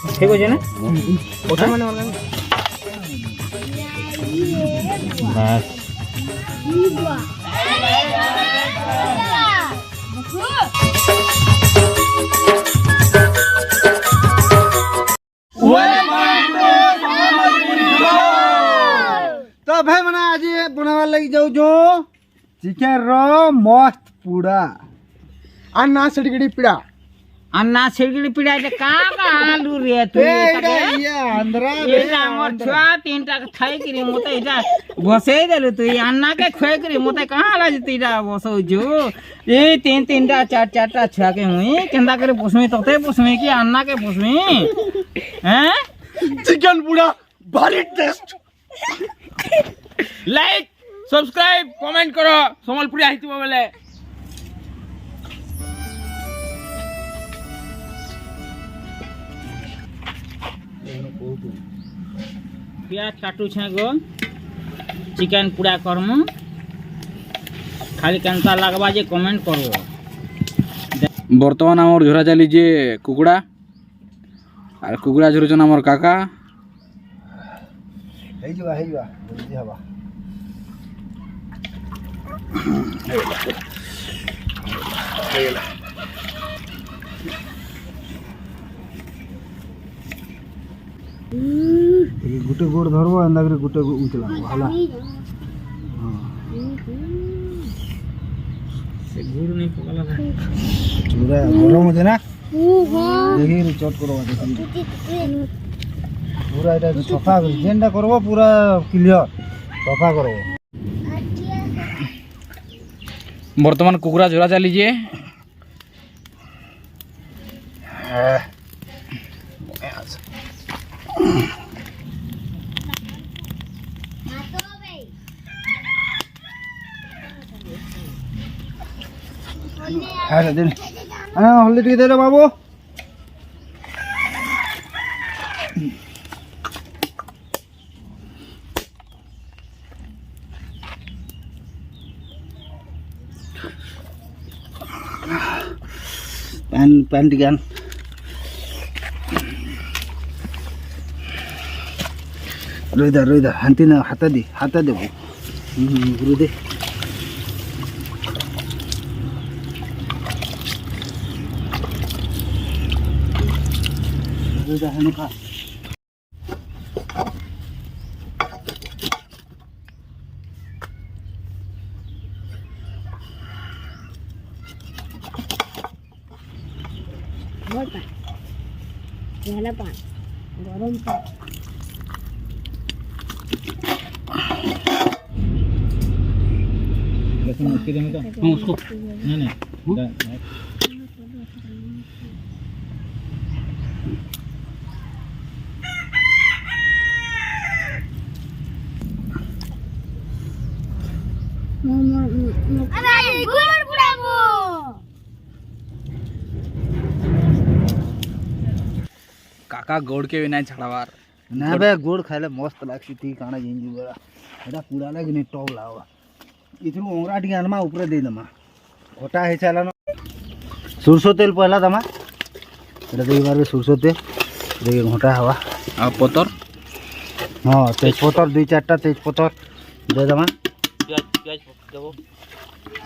ঠিক আছে না ওটা মানে বাস तो भाई मैंने आज बनावा लगी जाऊ जो चिकन रो मस्त पूड़ा अन्ना सड़गड़ी पीड़ा अन्ना सिरगिड़ी पिड़ाई का आलू रे तू ये आंध्रा एटा हमर छुआ तीनटा के खाई करी मते एटा बसे देलु तू अन्ना के खोई करी मते कहां ला जती एटा बसौ जो ए तीनटा चारटा छुआ के हुई केंदा करे पोसमी तते पोसमी कि अन्ना के पोसमी हैं चिकन पूड़ा भारी टेस्ट लाइक सब्सक्राइब कमेंट करो समलपुरी आइतबो बेले प्याज काटू छे गो चिकन पूरा करमु खाली केनता लगवा जे कमेंट करबो बर्तमान आमर झोरा चली जे कुकुड़ा और कुकुड़ा झोरुचन आमर काका हे जुआ जल्दी हवा गुटे गोड़ धरबो अंदा करे गुटे उचला हला से गुड़ नहीं पकला था पूरा गरम होते ना देखि चट करबा देखि पूरा এটা সফা যেনটা করব पूरा क्लियर सफा करब बर्तमान कुकुड़ा झोरा चली जे हां दे हां हल्दी टिके दे रे बाबू पैन टिके आन रोइदा हांती ना हाता दे गुरु दे रोइदा हने खा पान गरम पान उसको नहीं काका गोड़ के भी नहीं छड़ावार ना बे गोड़ खाइले मस्त लागसी ती काना जिंजू बड़ा एटा पूरा लागे नि टॉप लावा इथु ओंगरा टी आनमा ऊपर दे दमा घोटा हे चला न सरसों तेल पहला दमा एटा दे बार सरसों तेल देखिए घोटा हवा आ पतर हां तेज पतर दुई चारटा तेज पतर दे दमा प्याज देबो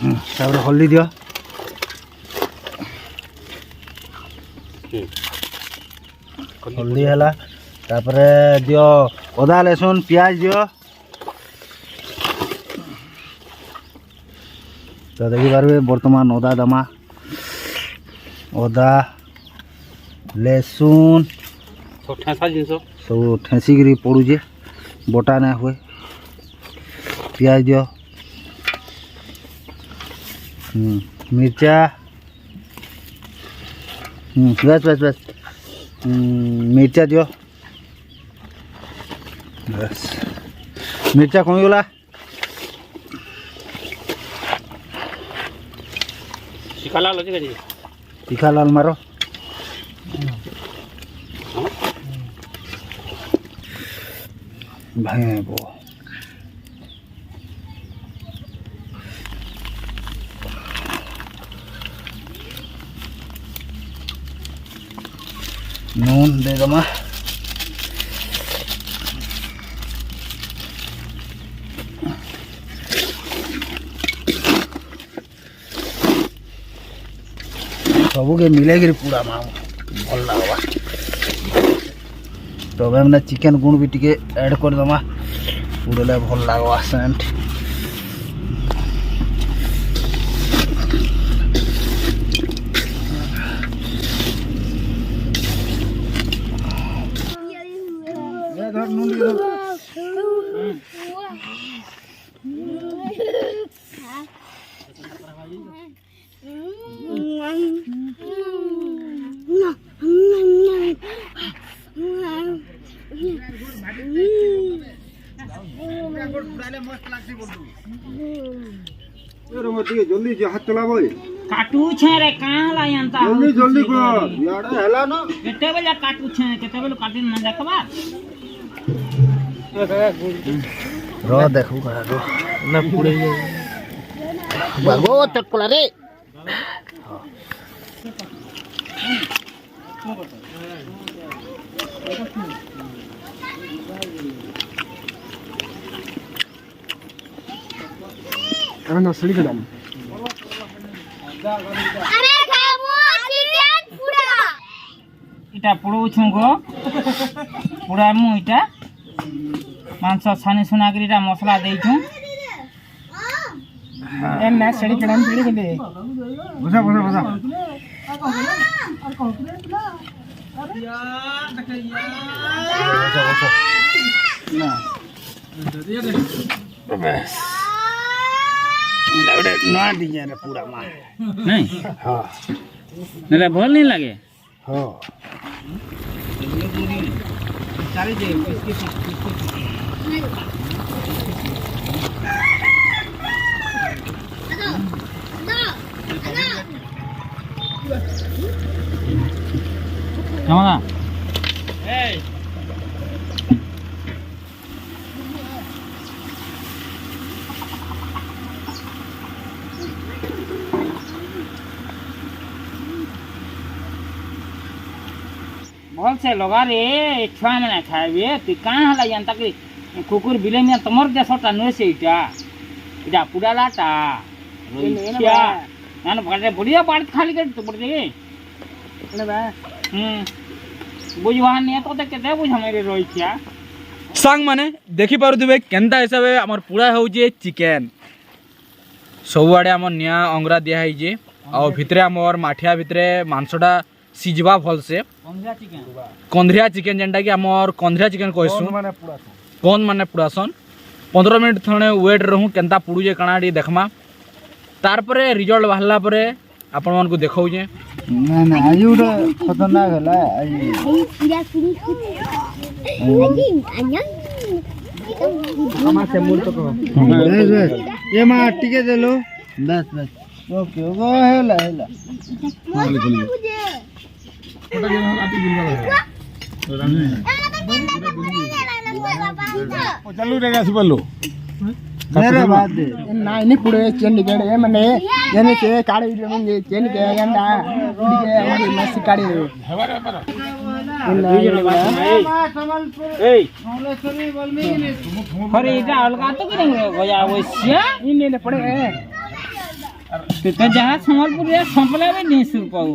तापर हल्दी दियो हल्दी हला तापर दियो अदा लहसुन प्याज दियो तो देखी पारे बर्तमान अदा दमा अदा लहसुन सब ठेसा जिंस सब ठेसिक पड़ुचे बटा ना हुए प्याज दियो मिर्चा बस मिर्चा दियो बस मिर्चा कमी गला तीखा लाल मारो भाई वो नून दे दे दमा सबू के मिलेगी पूरा माँ भल लगवा तो मैंने चिकेन गुण भी टिके ऐड कर दमा पूरे भल लगवा सेंट जल्दी हाथ चलाबो काटू छे रे कहां ला यंता जल्दी जल्दी कर यार हेला ना केते बेला काटू छे केते बेला काटी न देखबा रो देखू करा रो ना पूरे बागो चटकुला रे ना सड़ी के दाम अरे खामो चिकेन पूरा इटा पुड़ो छुगो पुड़ा मु इटा मांस छानी सुना के इटा मसाला देई छु ए ना सड़ी के दाम पड़ी गेले बसा बसा बसा ना बस ना डिजाइन पूरा मार नहीं हां मेरा भल नहीं लगे हां चारे जे Kamu Hey. बहुत से लगा रे छुआ में खाए तु कहाँ हला जानता कि कुकुर बिले में तमर देशटा नुए से इटा पूरा लाटा रोइया नान बड़े बढ़िया बात खाली कर तो बड़े बुझवा नहीं तो केते बुझ हमारे रोइया सांग माने देखि पारुथिबे केनता हिसाबे हमर पूरा होउजे चिकेन सबआडे हमर निया अंगरा दिया है जे आ भितरे हमर माठिया भितरे मांसटा सिजवा भल से कंधरिया चिकेन जेंटा कि हमर कंधरिया चिकेन कहसु कोन माने पुरासन 15 मिनट थणे वेट रहू केनता पुडुजे काणाडी देखमा तार परे रिजल्ट बाहरला परे आपण मन को देखाउ जे ना ना आज उडा खतरनाक हला आज पूरा पूरी अन्या हमा से मूल तो कहो बस बस ये मां टिके देलो बस बस ओके ओके हेला हेला चलू रे गास बल्लू मेरे बात दे ना इनी पुड़े चेन गड़े मने जने से काड़े मंगे चेन के गंदा उड़ी के हमारी मस्त काड़े हवारे पर ए अरे इटा अलगा तो करेंगे भैया वैसे इने ने पड़े तो जहां संबलपुर रे संपले भी नहीं सुर पाऊ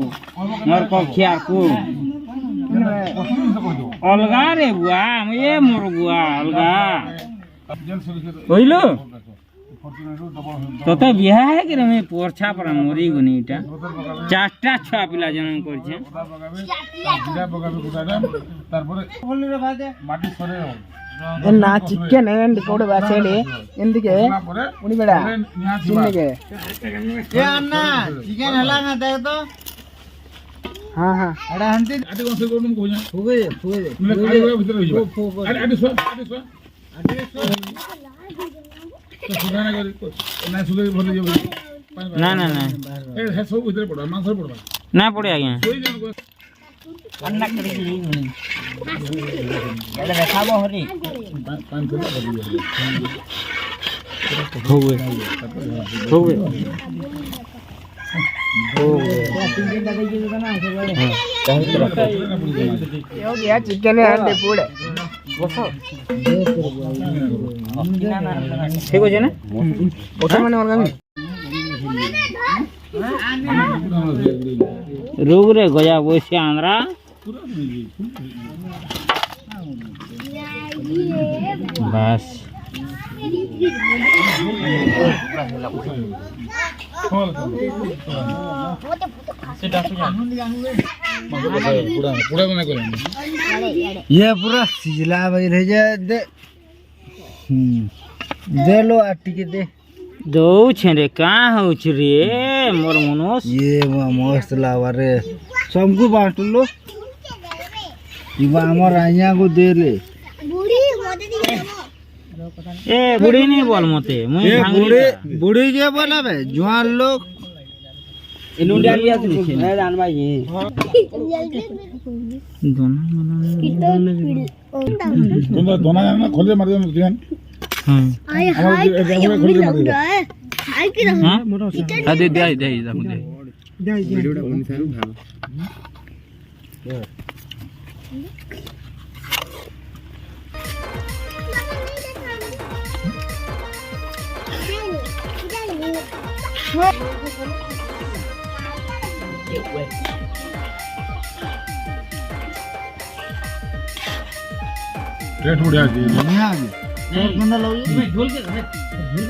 मोर को खिया को अलगा रे बुआ ये मोर बुआ अलगा होइलो तो बिहा है कि रे पोरछा पर मोरी गुनीटा चारटा छुआ पिला जन्म करछे ना चिकन एंड कोड बासेले ಎಂದಿಗೆ ಉಣಿಬೇಡ ಚಿನ್ನಿಗೆ ए अन्ना चिकन हला ना दे तो हां हां अरे हंती आटे कोन से कोन को जा फुगे फुगे मिले खाली भीतर हो जा अरे आटे सो तो सुधाना कर ना सुधे भर जो ना ना ना ए है सब भीतर पड़ा मांस पड़ा ना पड़े आगे कोई जन को अन्ना करी ली एले देखाबो हरी पान को होवे होवे तीन दिन दादा जी का ना या चिकन अंडे पूड़े ठीक अच्छे ना ओटा माने और रुक रे गया वैसे आंध्रा बस पूरा को नहीं करेंगे ये पूरा सिजला भाई रह जाए दे लो आटी के दे दो छे कहाँ हो रे मोर मनोज ये मस्त लावा रे सबको बांट लो हमार आइया को दे ले बुढ़ी मोदे दी ए बुढ़ी नहीं बोल मते मुई बुढ़ी बुढ़ी के बोला बे जवान लोग इलुंडिया लिया तुझे नहीं जान भाई तुम दोना जाना खोल दे मार दे ध्यान आय हाय खोल दे मार दे हाय की रहा हां दे दे दे वीडियोटा बन सारू भाग रेट उड़ा दी यहाँ और बंदा लो ढोल के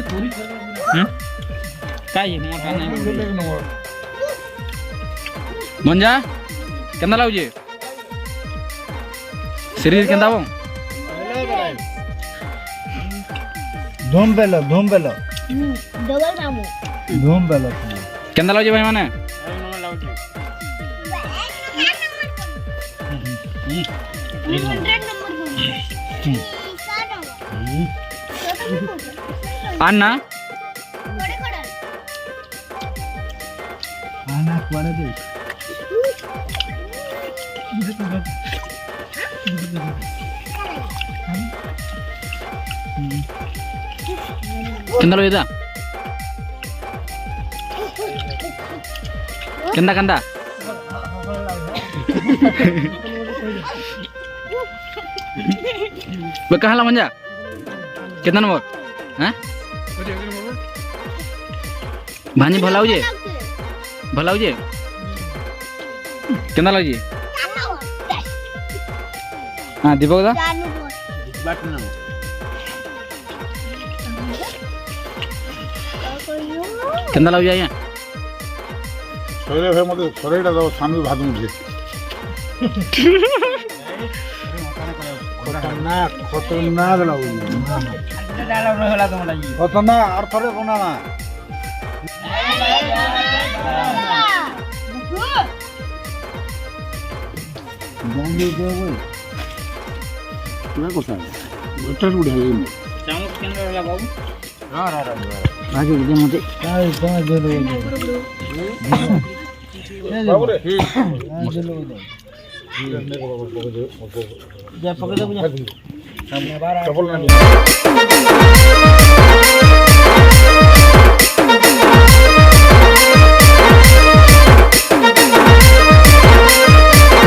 पूरी कर का ये मोटा नहीं मंजा केंदा लाउजे शरीर केंदा बो धूम पे लो डबल रामू धूम पे लो केंदा लाउजे भाई माने अन्ना आना पड़े दे केंदा लाउजे केंदा केंदा बे कहाला मंजा कितना नंबर हैं भानी भलाउजे केंदा लाउजे हां दीपक दा केंदा लाउजे आया सरे भाई मते सरेटा दो सामने भात मुझे खतरनाक लगो खतरनाक और थोड़े बनाना जांगे दे वो क्या कोसा बटर उड़ा है चामच केंद्र वाला बाबू आगे दे मते काय काय दे लो बाबू रे दे लो जा पकड़ दे मुझे चप्पल ना